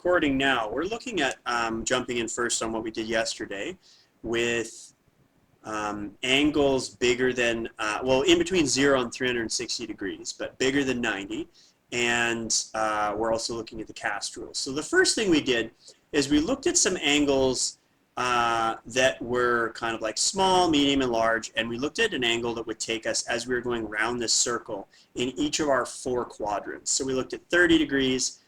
Recording now. We're looking at jumping in first on what we did yesterday with angles bigger than, well, in between 0 and 360 degrees, but bigger than 90. And we're also looking at the cast rule. So the first thing we did is we looked at some angles that were kind of like small, medium, and large, and we looked at an angle that would take us as we were going around this circle in each of our 4 quadrants. So we looked at 30 degrees,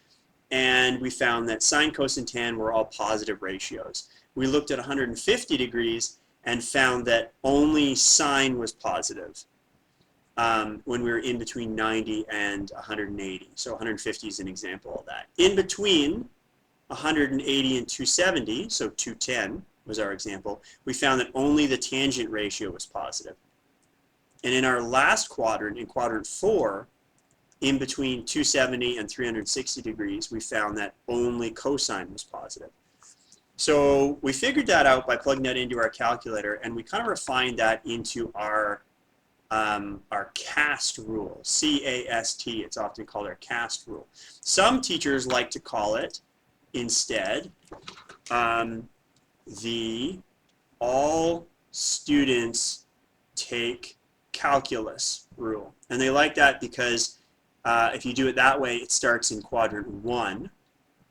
and we found that sine, cos, and tan were all positive ratios. We looked at 150 degrees and found that only sine was positive when we were in between 90 and 180. So 150 is an example of that. In between 180 and 270, so 210 was our example, we found that only the tangent ratio was positive. And in our last quadrant, in quadrant 4, in between 270 and 360 degrees, we found that only cosine was positive. So we figured that out by plugging that into our calculator, and we kind of refined that into our CAST rule, C-A-S-T. It's often called our CAST rule. Some teachers like to call it instead the all students take calculus rule. And they like that because if you do it that way, it starts in quadrant 1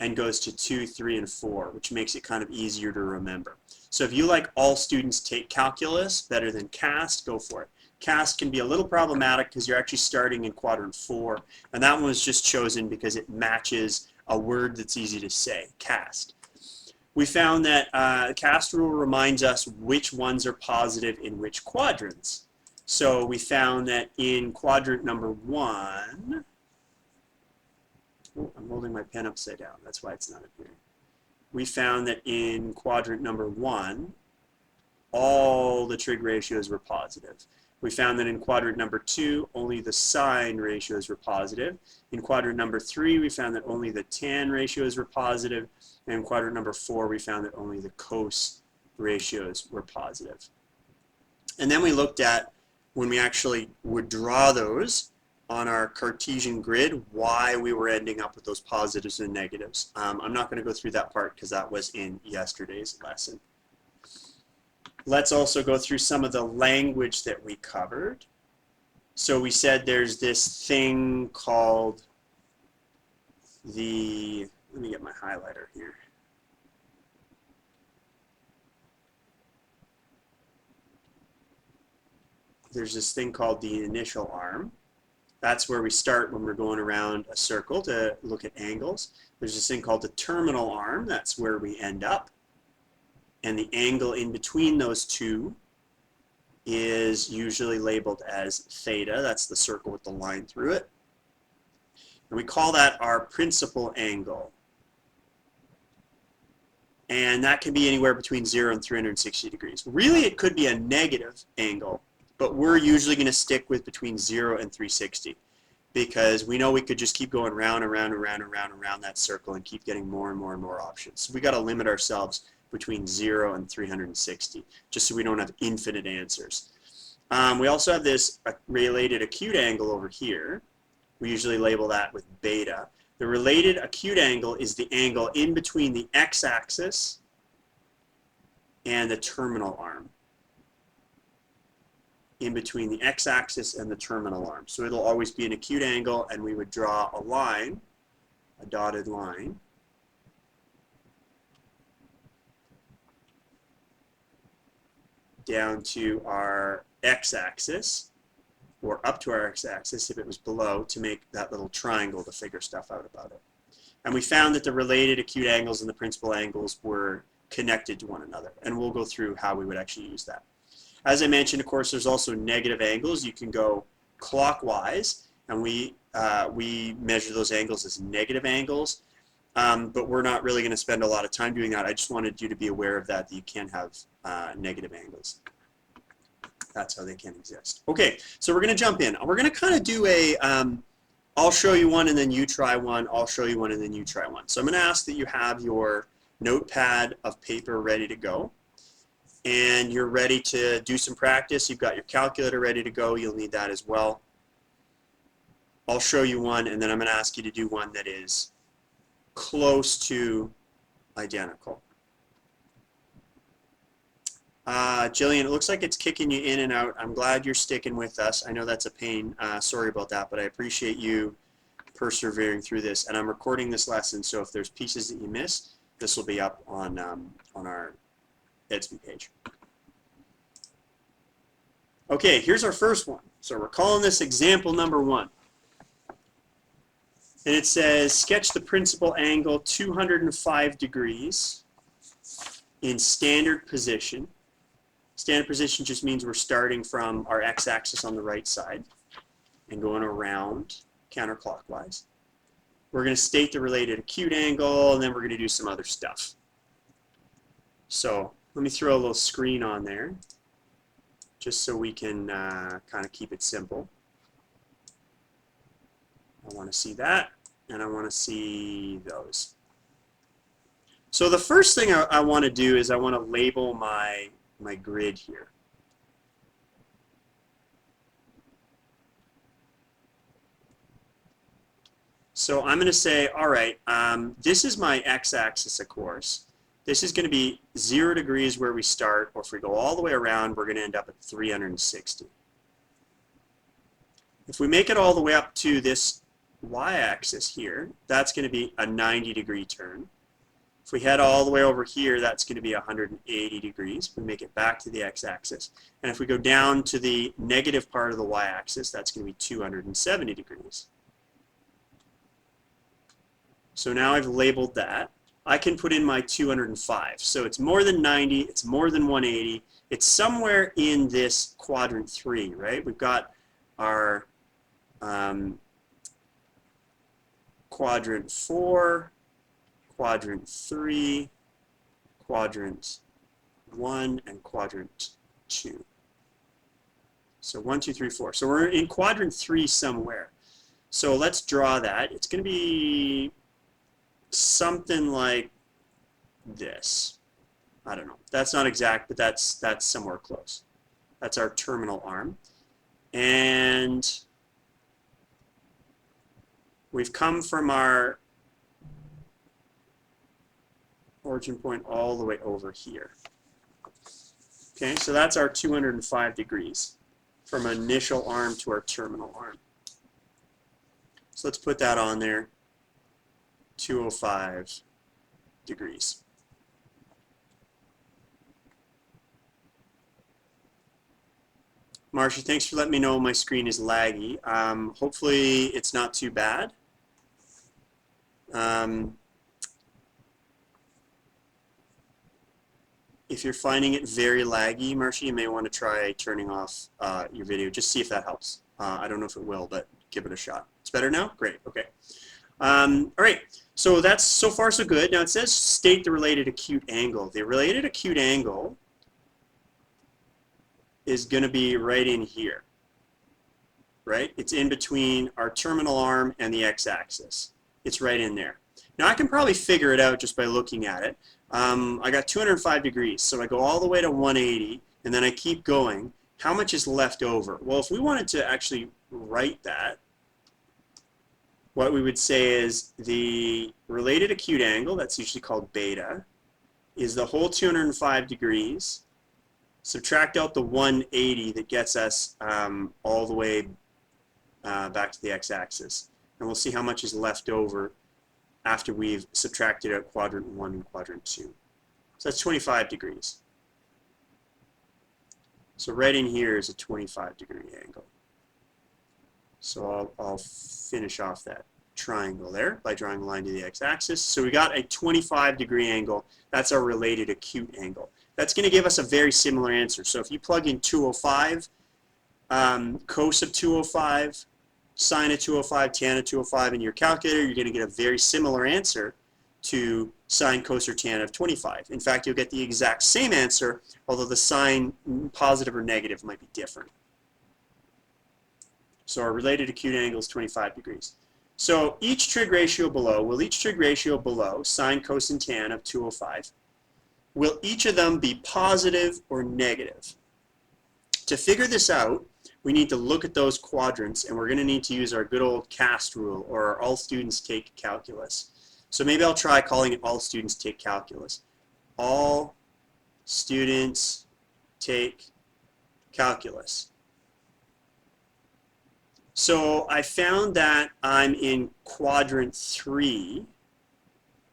and goes to 2, 3, and 4, which makes it kind of easier to remember. So if you like all students take calculus better than CAST, go for it. CAST can be a little problematic because you're actually starting in quadrant 4, and that one was just chosen because it matches a word that's easy to say, CAST. We found that the CAST rule reminds us which ones are positive in which quadrants. So we found that in quadrant number 1, oh, I'm holding my pen upside down, that's why it's not appearing. We found that in quadrant number 1, all the trig ratios were positive. We found that in quadrant number 2, only the sine ratios were positive. In quadrant number 3, we found that only the tan ratios were positive. And in quadrant number 4, we found that only the cos ratios were positive. And then we looked at, when we actually would draw those on our Cartesian grid, why we were ending up with those positives and negatives. I'm not going to go through that part because that was in yesterday's lesson. Let's also go through some of the language that we covered. So we said there's this thing called the, let me get my highlighter here. There's this thing called the initial arm. That's where we start when we're going around a circle to look at angles. There's this thing called the terminal arm. That's where we end up. And the angle in between those two is usually labeled as theta. That's the circle with the line through it. And we call that our principal angle. And that can be anywhere between 0 and 360 degrees. Really, it could be a negative angle, but we're usually going to stick with between 0 and 360 because we know we could just keep going round and round and round and round and round that circle and keep getting more and more and more options. So we got to limit ourselves between 0 and 360, just so we don't have infinite answers. We also have this related acute angle over here. We usually label that with beta. The related acute angle is the angle in between the x-axis and the terminal arm. In between the x-axis and the terminal arm. So it'll always be an acute angle, and we would draw a line, a dotted line, down to our x-axis, or up to our x-axis if it was below, to make that little triangle to figure stuff out about it. And we found that the related acute angles and the principal angles were connected to one another, and we'll go through how we would actually use that. As I mentioned, of course, there's also negative angles. You can go clockwise, and we measure those angles as negative angles, but we're not really going to spend a lot of time doing that. I just wanted you to be aware of that you can have negative angles. That's how they can exist. Okay, so we're going to jump in. We're going to kind of do a, I'll show you one and then you try one, I'll show you one and then you try one. So I'm going to ask that you have your notepad of paper ready to go. And you're ready to do some practice. You've got your calculator ready to go. You'll need that as well. I'll show you one, and then I'm going to ask you to do one that is close to identical. Jillian, it looks like it's kicking you in and out. I'm glad you're sticking with us. I know that's a pain. Sorry about that, but I appreciate you persevering through this. And I'm recording this lesson, so if there's pieces that you miss, this will be up on our Edsby page. Okay, here's our first one. So we're calling this example number 1. And it says, sketch the principal angle 205 degrees in standard position. Standard position just means we're starting from our x-axis on the right side and going around counterclockwise. We're going to state the related acute angle, and then we're going to do some other stuff. So let me throw a little screen on there just so we can kind of keep it simple. I want to see that, and I want to see those. So the first thing I want to do is I want to label my grid here. So I'm going to say, all right, this is my x-axis, of course. This is going to be 0 degrees where we start, or if we go all the way around, we're going to end up at 360. If we make it all the way up to this y-axis here, that's going to be a 90-degree turn. If we head all the way over here, that's going to be 180 degrees. We make it back to the x-axis. And if we go down to the negative part of the y-axis, that's going to be 270 degrees. So now I've labeled that. I can put in my 205. So it's more than 90, it's more than 180. It's somewhere in this quadrant 3, right? We've got our quadrant 4, quadrant 3, quadrant 1, and quadrant 2. So 1, 2, 3, 4. So we're in quadrant 3 somewhere. So let's draw that. It's going to be something like this. I don't know. That's not exact, but that's somewhere close. That's our terminal arm. And we've come from our origin point all the way over here. Okay, so that's our 205 degrees from initial arm to our terminal arm. So let's put that on there. 205 degrees. Marcia, thanks for letting me know my screen is laggy. Hopefully it's not too bad. If you're finding it very laggy, Marcia, you may want to try turning off your video. Just see if that helps. I don't know if it will, but give it a shot. It's better now? Great. Okay. All right. So that's so far so good. Now it says state the related acute angle. The related acute angle is going to be right in here, right? It's in between our terminal arm and the x-axis. It's right in there. Now I can probably figure it out just by looking at it. I got 205 degrees, so I go all the way to 180, and then I keep going. How much is left over? Well, if we wanted to actually write that, what we would say is the related acute angle, that's usually called beta, is the whole 205 degrees. Subtract out the 180 that gets us all the way back to the x-axis. And we'll see how much is left over after we've subtracted out quadrant 1 and quadrant 2. So that's 25 degrees. So right in here is a 25-degree angle. So I'll finish off that triangle there by drawing a line to the x-axis. So we got a 25-degree angle. That's our related acute angle. That's going to give us a very similar answer. So if you plug in 205, cos of 205, sine of 205, tan of 205 in your calculator, you're going to get a very similar answer to sine, cos, or tan of 25. In fact, you'll get the exact same answer, although the sign, positive or negative, might be different. So our related acute angle is 25 degrees. So each trig ratio below, sine, cos, and tan of 205, will each of them be positive or negative? To figure this out, we need to look at those quadrants, and we're going to need to use our good old CAST rule, or our all students take calculus. So maybe I'll try calling it all students take calculus. All students take calculus. So I found that I'm in quadrant 3,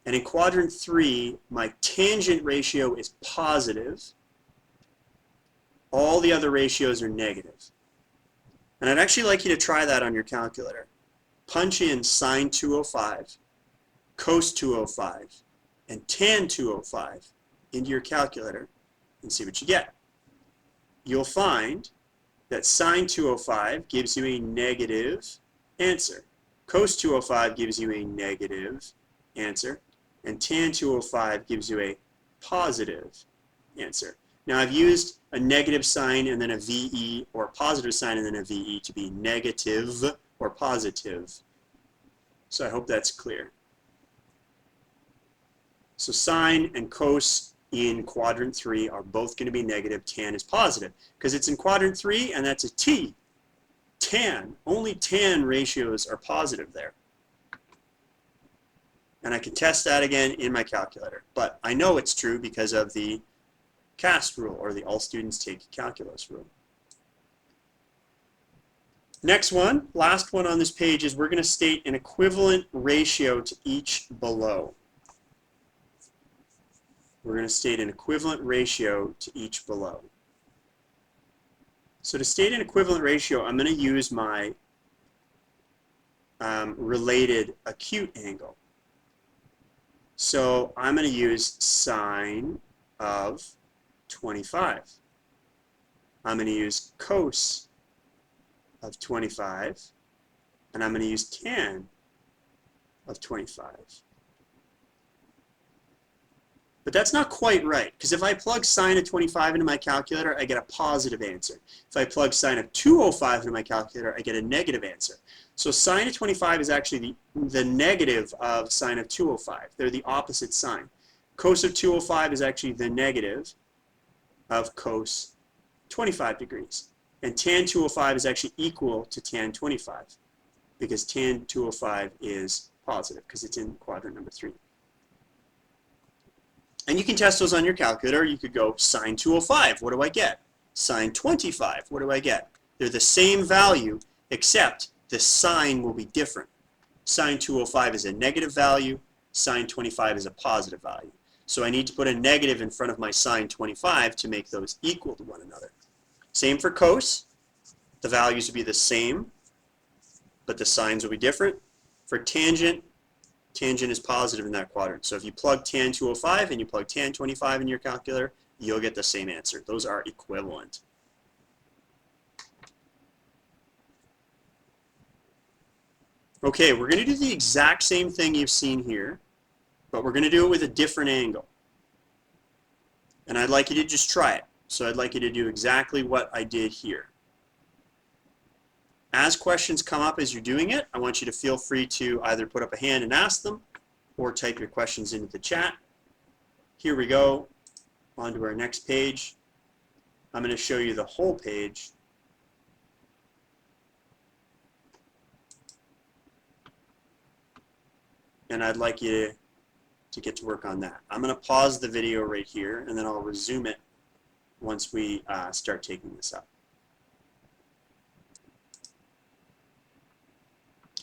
and in quadrant 3 my tangent ratio is positive. All the other ratios are negative. And I'd actually like you to try that on your calculator. Punch in sine 205, cos 205, and tan 205 into your calculator and see what you get. You'll find that sine 205 gives you a negative answer. Cos 205 gives you a negative answer. And tan 205 gives you a positive answer. Now I've used a negative sign and then a VE, or a positive sign and then a VE to be negative or positive. So I hope that's clear. So sine and cos in quadrant 3 are both going to be negative. Tan is positive because it's in quadrant 3 and that's a T. Tan, only tan ratios are positive there. And I can test that again in my calculator. But I know it's true because of the CAST rule, or the all students take calculus rule. Next one, last one on this page, is we're going to state an equivalent ratio to each below. We're going to state an equivalent ratio to each below. So to state an equivalent ratio, I'm going to use my related acute angle. So I'm going to use sine of 25. I'm going to use cos of 25, and I'm going to use tan of 25. But that's not quite right, because if I plug sine of 25 into my calculator, I get a positive answer. If I plug sine of 205 into my calculator, I get a negative answer. So sine of 25 is actually the negative of sine of 205. They're the opposite sign. Cos of 205 is actually the negative of cos 25 degrees. And tan 205 is actually equal to tan 25, because tan 205 is positive, because it's in quadrant number 3. And you can test those on your calculator. You could go sine 205, what do I get? Sine 25, what do I get? They're the same value, except the sign will be different. Sine 205 is a negative value, sine 25 is a positive value. So I need to put a negative in front of my sine 25 to make those equal to one another. Same for cos. The values will be the same, but the signs will be different. For tangent, tangent is positive in that quadrant. So if you plug tan 205 and you plug tan 25 in your calculator, you'll get the same answer. Those are equivalent. Okay, we're going to do the exact same thing you've seen here, but we're going to do it with a different angle. And I'd like you to just try it. So I'd like you to do exactly what I did here. As questions come up as you're doing it, I want you to feel free to either put up a hand and ask them, or type your questions into the chat. Here we go, on to our next page. I'm going to show you the whole page. And I'd like you to get to work on that. I'm going to pause the video right here, and then I'll resume it once we start taking this up.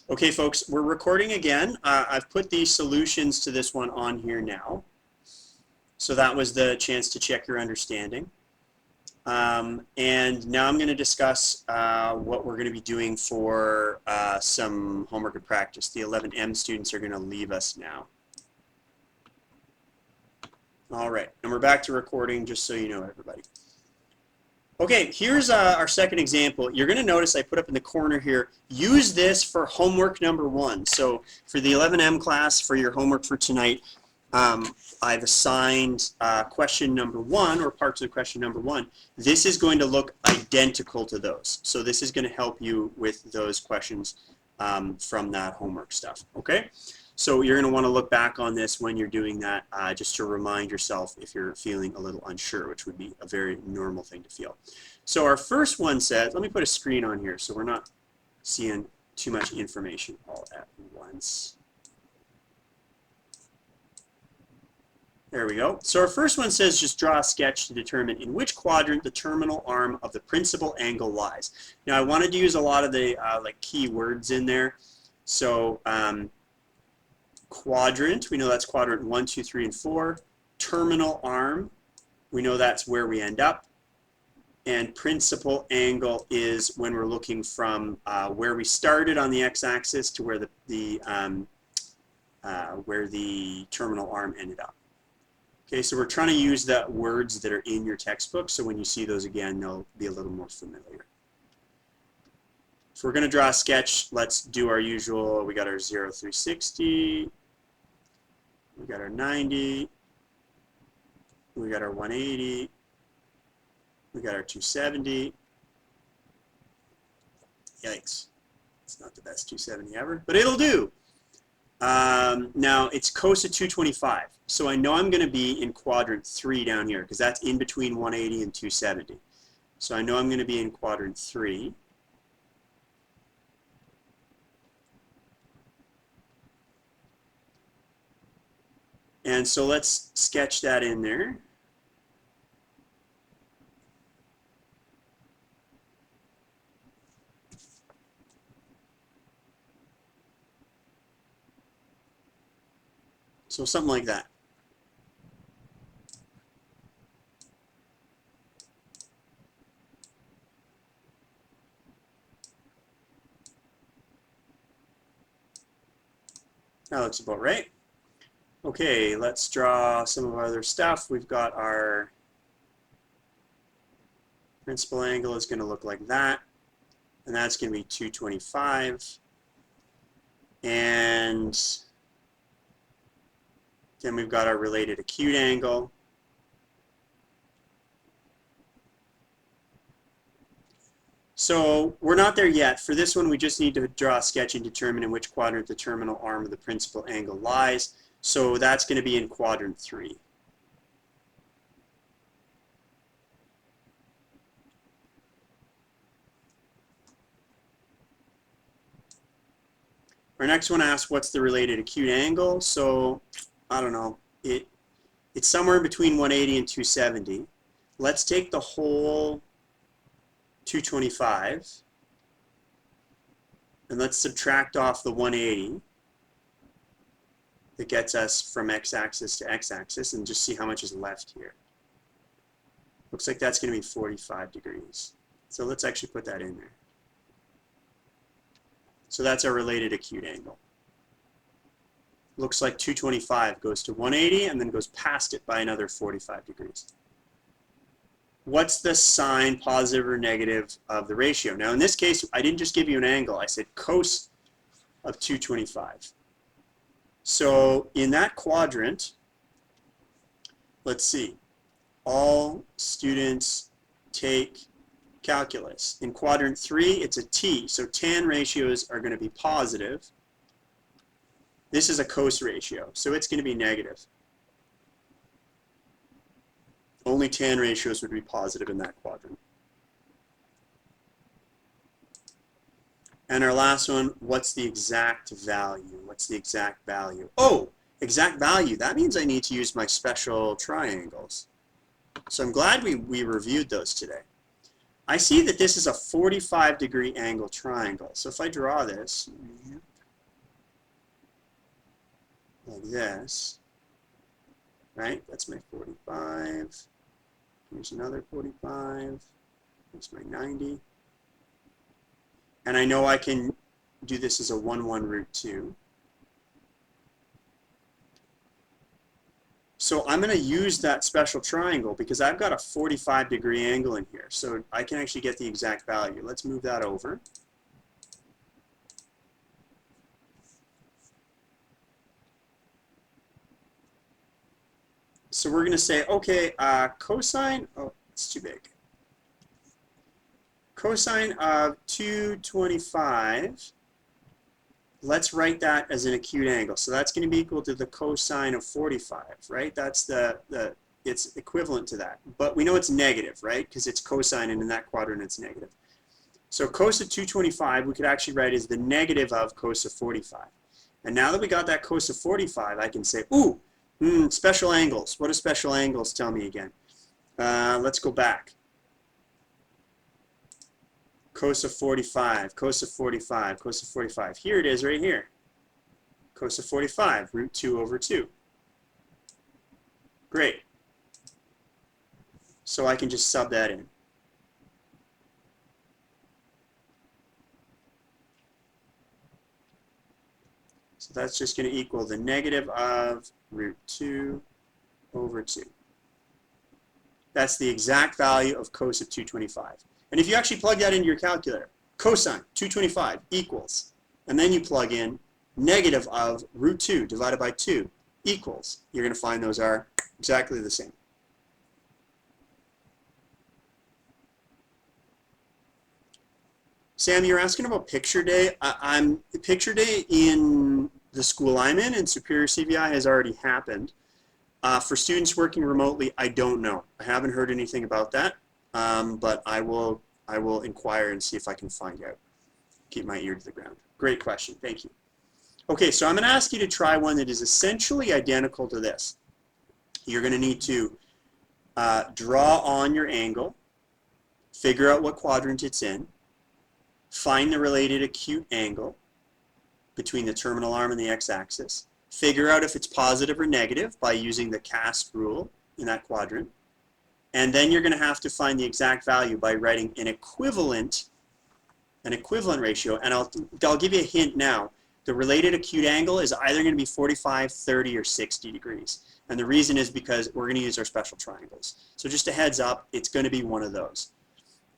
Okay, folks, we're recording again. I've put the solutions to this one on here now. So that was the chance to check your understanding. And now I'm going to discuss what we're going to be doing for some homework and practice. The 11M students are going to leave us now. All right, and we're back to recording, just so you know, everybody. Okay, here's our second example. You're going to notice I put up in the corner here, use this for homework number 1. So for the 11M class, for your homework for tonight, I've assigned question number 1, or parts of question number 1. This is going to look identical to those. So this is going to help you with those questions from that homework stuff. Okay? So you're going to want to look back on this when you're doing that, just to remind yourself if you're feeling a little unsure, which would be a very normal thing to feel. So our first one says, let me put a screen on here so we're not seeing too much information all at once. There we go. So our first one says just draw a sketch to determine in which quadrant the terminal arm of the principal angle lies. Now I wanted to use a lot of the like key words in there. So quadrant, we know that's quadrant 1, 2, 3, and 4. Terminal arm, we know that's where we end up. And principal angle is when we're looking from where we started on the x-axis to where the terminal arm ended up. Okay, so we're trying to use the words that are in your textbook, so when you see those again, they'll be a little more familiar. So we're going to draw a sketch. Let's do our usual. We got our 0, 360. We got our 90. We got our 180. We got our 270. Yikes. It's not the best 270 ever, but it'll do. Now it's COSA 225. So I know I'm going to be in quadrant 3 down here because that's in between 180 and 270. So I know I'm going to be in quadrant 3. And so let's sketch that in there. So something like that. That looks about right. Okay, let's draw some of our other stuff. We've got our principal angle is going to look like that. And that's going to be 225. And then we've got our related acute angle. So we're not there yet. For this one, we just need to draw a sketch and determine in which quadrant the terminal arm of the principal angle lies. So that's going to be in quadrant 3. Our next one asks what's the related acute angle. So I don't know. It's somewhere between 180 and 270. Let's take the whole 225 and let's subtract off the 180 that gets us from x-axis to x-axis and just see how much is left here. Looks like that's going to be 45 degrees. So let's actually put that in there. So that's our related acute angle. Looks like 225 goes to 180 and then goes past it by another 45 degrees. What's the sign, positive or negative, of the ratio? Now in this case, I didn't just give you an angle. I said cos of 225. So in that quadrant, let's see, all students take calculus. In quadrant 3, it's a T, so tan ratios are going to be positive. This is a cos ratio, so it's going to be negative. Only tan ratios would be positive in that quadrant. And our last one, what's the exact value? What's the exact value? Oh, exact value. That means I need to use my special triangles. So I'm glad we reviewed those today. I see that this is a 45-degree angle triangle. So if I draw this like this, right? That's my 45. Here's another 45. That's my 90. And I know I can do this as a 1, 1 root 2. So I'm going to use that special triangle because I've got a 45-degree angle in here. So I can actually get the exact value. Let's move that over. So we're going to say, okay, cosine, oh, it's too big. Cosine of 225, let's write that as an acute angle. So that's going to be equal to the cosine of 45, right? That's it's equivalent to that. But we know it's negative, right? Because it's cosine, and in that quadrant it's negative. So cos of 225 we could actually write as the negative of cos of 45. And now that we got that cos of 45, I can say, ooh, Special angles. What do special angles tell me again? Let's go back. Cos of 45, cos of 45, cos of 45. Here it is right here. Cos of 45, root 2 over 2. Great. So I can just sub that in. So that's just going to equal the negative of root 2 over 2. That's the exact value of cos of 225. And if you actually plug that into your calculator, cosine 225 equals, and then you plug in negative of root 2 divided by 2 equals, you're going to find those are exactly the same. Sam, you're asking about picture day. Picture day in the school I'm in Superior CVI has already happened. For students working remotely, I don't know. I haven't heard anything about that, but I will inquire and see if I can find out. Keep my ear to the ground. Great question. Thank you. Okay, so I'm going to ask you to try one that is essentially identical to this. You're going to need to draw on your angle, figure out what quadrant it's in, find the related acute angle between the terminal arm and the x-axis, figure out if it's positive or negative by using the cast rule in that quadrant, and then you're going to have to find the exact value by writing an equivalent ratio. And I'll give you a hint now. The related acute angle is either going to be 45, 30, or 60 degrees. And the reason is because we're going to use our special triangles. So just a heads up, it's going to be one of those.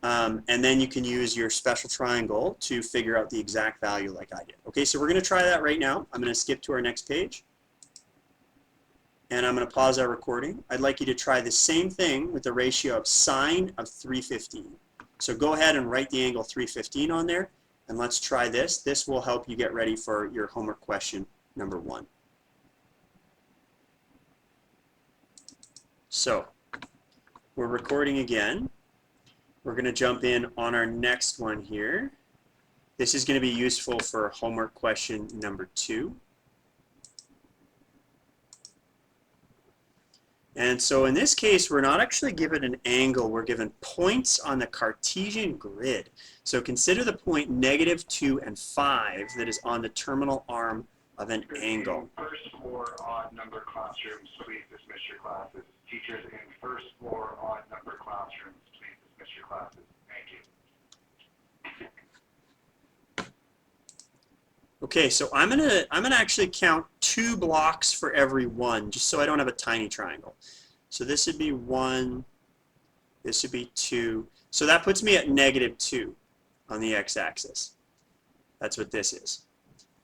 And then you can use your special triangle to figure out the exact value like I did. Okay, so we're going to try that right now. I'm going to skip to our next page. And I'm going to pause our recording. I'd like you to try the same thing with the ratio of sine of 315. So go ahead and write the angle 315 on there. And let's try this. This will help you get ready for your homework question number 1. So we're recording again. We're going to jump in on our next one here. This is going to be useful for homework question number 2. And so in this case, we're not actually given an angle. We're given points on the Cartesian grid. So consider the point -2 and 5 that is on the terminal arm of an angle. First floor odd number classrooms, please dismiss your classes. Teachers in first floor odd number classrooms, please dismiss your classes. Thank you. Okay, so I'm gonna actually count 2 blocks for every one, just so I don't have a tiny triangle. So this would be 1, this would be 2. So that puts me at -2 on the x-axis. That's what this is.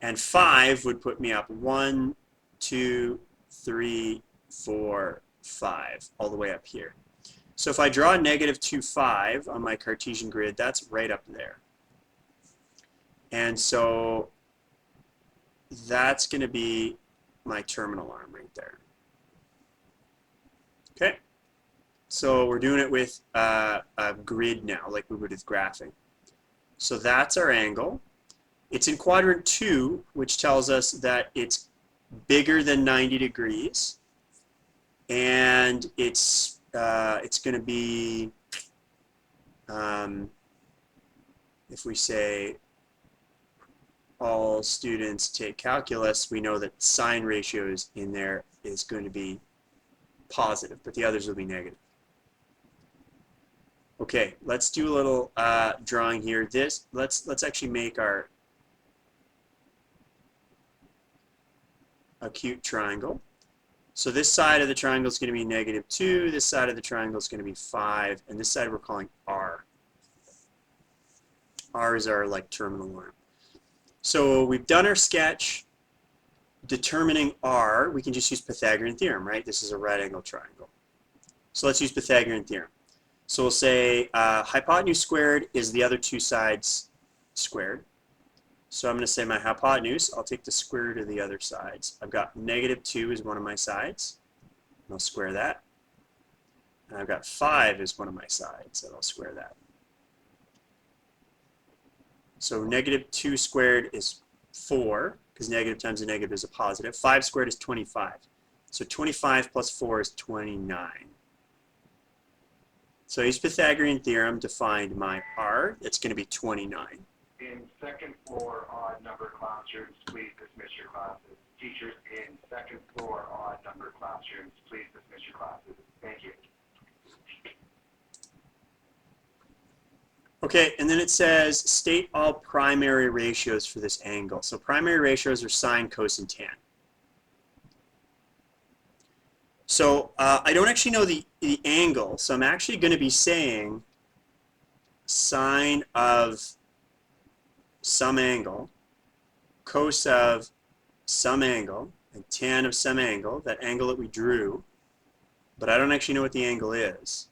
And 5 would put me up 1, 2, 3, 4, 5, all the way up here. So if I draw -2, 5 on my Cartesian grid, that's right up there. And so that's going to be my terminal arm right there. Okay, so we're doing it with a grid now, like we would with graphing. So that's our angle. It's in quadrant 2, which tells us that it's bigger than 90 degrees, and it's going to be, if we say all students take calculus, we know that sine ratios in there is going to be positive, but the others will be negative. Okay, let's do a little drawing here. Let's actually make our acute triangle. So this side of the triangle is going to be -2, this side of the triangle is going to be 5, and this side we're calling R. R is our terminal arm. So we've done our sketch. Determining R, we can just use Pythagorean theorem, right? This is a right angle triangle. So let's use Pythagorean theorem. So we'll say hypotenuse squared is the other 2 sides squared. So I'm going to say my hypotenuse, I'll take the square root of the other sides. I've got -2 is one of my sides, and I'll square that. And I've got 5 is one of my sides, and I'll square that. So -2 squared is 4, because negative times a negative is a positive. 5 squared is 25. So 25 plus 4 is 29. So I use Pythagorean theorem to find my R. It's going to be 29. In second floor odd number classrooms, please dismiss your classes. Teachers in second floor odd number classrooms, please dismiss your classes. Thank you. Okay, and then it says state all primary ratios for this angle. So primary ratios are sine, cosine, tan. So I don't actually know the angle, so I'm actually going to be saying sine of some angle, cos of some angle, and tan of some angle, that angle that we drew, but I don't actually know what the angle is.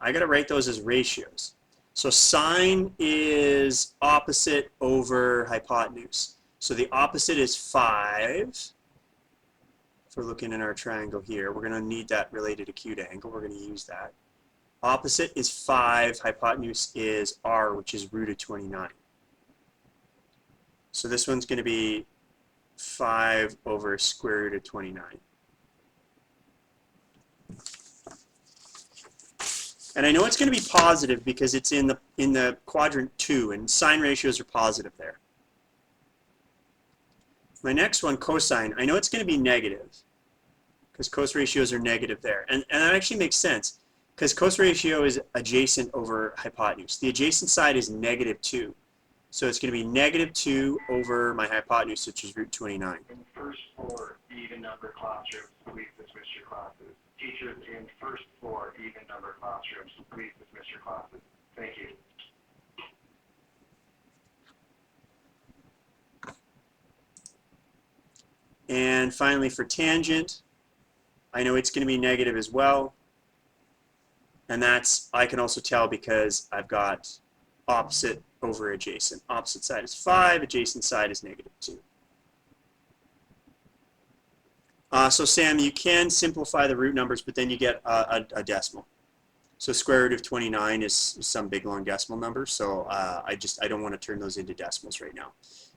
I got to write those as ratios. So sine is opposite over hypotenuse. So the opposite is 5. If we're looking in our triangle here, we're going to need that related acute angle. We're going to use that. Opposite is 5. Hypotenuse is r, which is root of 29. So this one's going to be 5 over square root of 29. And I know it's going to be positive because it's in the quadrant 2, and sine ratios are positive there. My next one, cosine, I know it's going to be negative because cos ratios are negative there. And that actually makes sense because cos ratio is adjacent over hypotenuse. The adjacent side is negative 2. So it's going to be negative 2 over my hypotenuse, which is root 29. In first floor even number classrooms, please dismiss your classes. Teachers in first floor even number classrooms, please dismiss your classes. Thank you. And finally, for tangent, I know it's going to be negative as well. And that's, I can also tell because I've got opposite over adjacent. Opposite side is 5, adjacent side is negative 2. So Sam, you can simplify the root numbers, but then you get a decimal. So square root of 29 is some big long decimal number, so I don't want to turn those into decimals right now.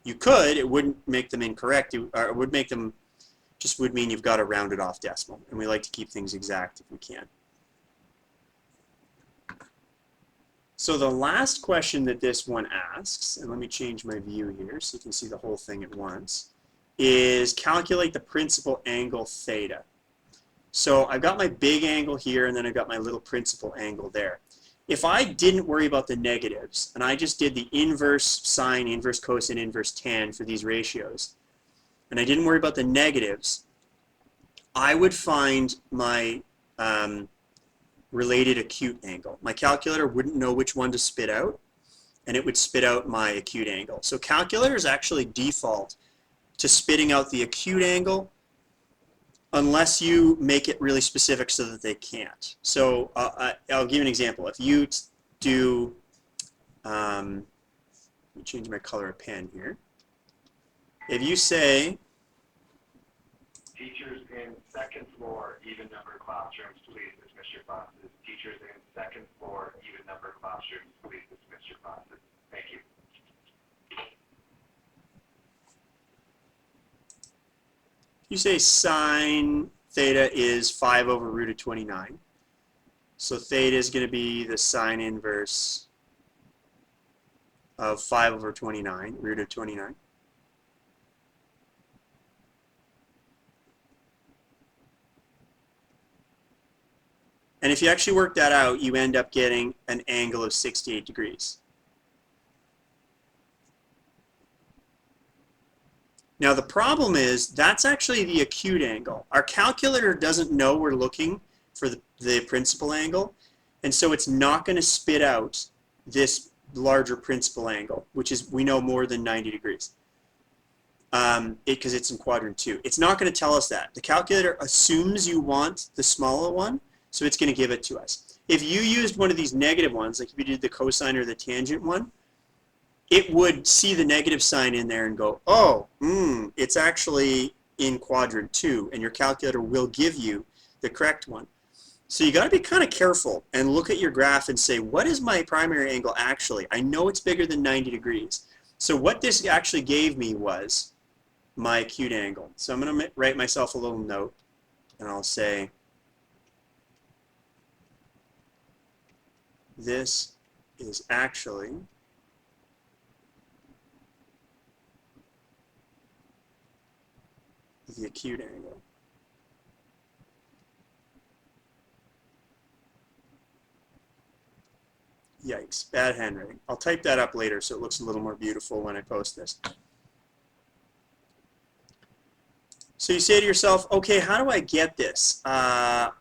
You could, it wouldn't make them incorrect, it would make them, just would mean you've got a rounded off decimal, and we like to keep things exact if we can. So the last question that this one asks, and let me change my view here so you can see the whole thing at once, is calculate the principal angle theta. So I've got my big angle here, and then I've got my little principal angle there. If I didn't worry about the negatives, and I just did the inverse sine, inverse cosine, inverse tan for these ratios, and I didn't worry about the negatives, I would find my related acute angle. My calculator wouldn't know which one to spit out, and it would spit out my acute angle. So calculators actually default to spitting out the acute angle unless you make it really specific so that they can't. So I'll give you an example. If you do, let me change my color of pen here. If you say, teachers in second floor even number classrooms, please dismiss your classes. Teachers in second floor even number classrooms, please dismiss your classes. Thank you. you say sine theta is 5 over root of 29. So theta is going to be the sine inverse of 5 over 29, root of 29. And if you actually work that out, you end up getting an angle of 68 degrees. Now the problem is that's actually the acute angle. Our calculator doesn't know we're looking for the principal angle, and so it's not going to spit out this larger principal angle, which is, we know, more than 90 degrees. Because it's in quadrant 2. It's not going to tell us that. The calculator assumes you want the smaller one, so it's going to give it to us. If you used one of these negative ones, like if you did the cosine or the tangent one, it would see the negative sign in there and go, oh, it's actually in quadrant 2, and your calculator will give you the correct one. So you got to be kind of careful and look at your graph and say, what is my primary angle actually? I know it's bigger than 90 degrees. So what this actually gave me was my acute angle. So I'm going to write myself a little note, and I'll say this is actually the acute angle. Yikes, bad handwriting. I'll type that up later so it looks a little more beautiful when I post this. So you say to yourself, okay, how do I get this? I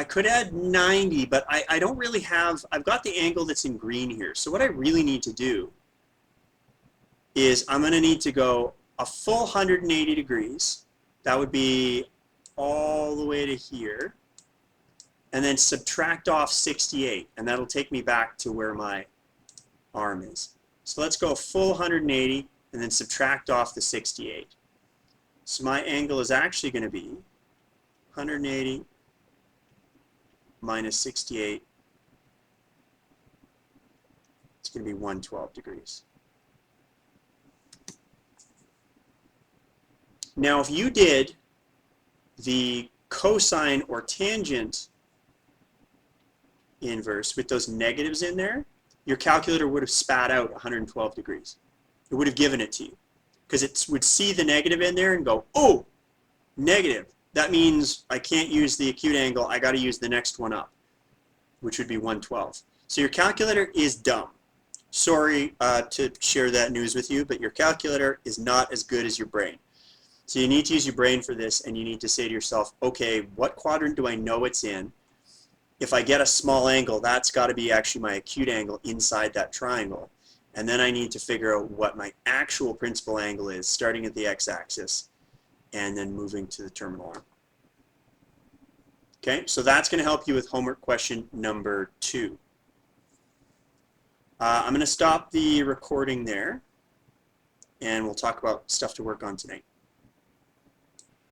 could add 90, but I don't really have, I've got the angle that's in green here. So what I really need to do is I'm going to need to go a full 180 degrees. That would be all the way to here. And then subtract off 68, and that'll take me back to where my arm is. So let's go full 180 and then subtract off the 68. So my angle is actually going to be 180 minus 68. It's going to be 112 degrees. Now, if you did the cosine or tangent inverse with those negatives in there, your calculator would have spat out 112 degrees. It would have given it to you because it would see the negative in there and go, oh, negative. That means I can't use the acute angle. I got to use the next one up, which would be 112. So your calculator is dumb. Sorry to share that news with you, but your calculator is not as good as your brain. So you need to use your brain for this, and you need to say to yourself, okay, what quadrant do I know it's in? If I get a small angle, that's got to be actually my acute angle inside that triangle. And then I need to figure out what my actual principal angle is, starting at the x-axis and then moving to the terminal arm. Okay, so that's going to help you with homework question number 2. I'm going to stop the recording there, and we'll talk about stuff to work on tonight.